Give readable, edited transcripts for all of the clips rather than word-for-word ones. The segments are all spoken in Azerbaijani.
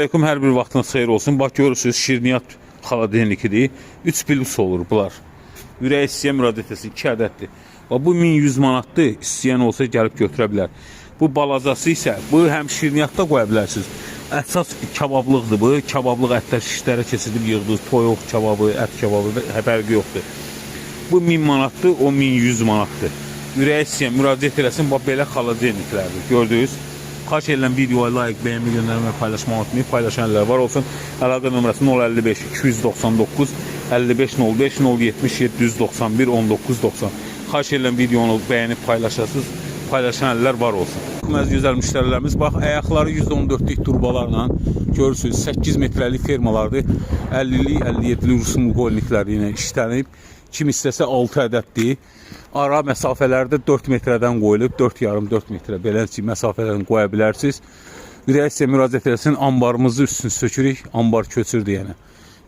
Aleyküm, hər bir vaxtınız xeyir olsun. Bax görürsünüz, şirniyyat xaladelnikidir. 3 plus olur bunlar. Ürək istəyən müraciət etsin, 2 ədəddir. Bax bu 1100 manatdır. İstəyən olsa gəlib götürə bilər. Bu balacası isə bu həm şirniyyatda qoya bilərsiniz. Əsas kabablıqdır bu. Kabablıq ətlər şişlərə keçirilib yığdınız. Toyuq kababı, ət kababı fərqi yoxdur. Bu 1000 manatdır, o 1100 manatdır. Ürək istəyən müraciət eləsin. Bax belə xaladelniklərdir. Gördünüz? Xahiş edirəm videoya like, beğenme, göndərmə, paylaşmaq unutmayın. Paylaşanlar var olsun. Əlaqə nömrəsi 055 299 5505 070 791 1990. Xahiş edirəm videonu bəyənib paylaşasınız. Paylaşanlar var olsun. Əziz gözəl müştərilərimiz, bax ayaqları 114'lik turbalarla görürsünüz. 8 metrəlik fermalardır. 50'lik, 57'lik Rusun qolnikləri ilə işlənib. Kim istəsə 6 ədəddir. Ara məsafələrdə 4 metrədən qoyulub, 4,5-4 metrə belə məsafələrdən qoya bilərsiniz. Ürək istəyən müraciət eləsin, ambarımızı üstünü sökürük, ambar köçür deyənə.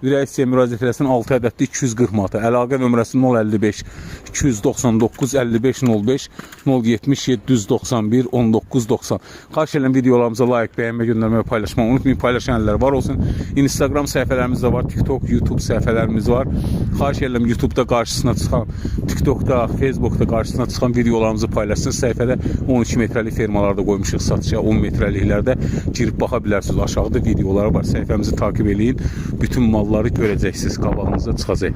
Ürək istəyən müraciət eləsin, 6 ədəddir, 240 manata. Əlaqə nömrəsi 055 299 5505 070 791 1990. Xahiş edirəm videolarımıza like, bəyənmə, göndərmə, paylaşmaq unutmayın. Paylaşanlar var olsun. Instagram səhifələrimiz də var, TikTok, YouTube səhifələrimiz var. Xahiş edirəm YouTube'da qarşısına çıxan, TikTok'da, Facebook'da qarşısına çıxan videolarımızı paylaşsın. Səhifədə 12 metrəlik fermalarda qoymuşuq satışa, 10 metrəliklərdə girib baxa bilərsiniz. Aşağıda videolar var. Səhifəmizi takip eləyin. Bütün malları görəcəksiniz, qabağınıza çıxacaq.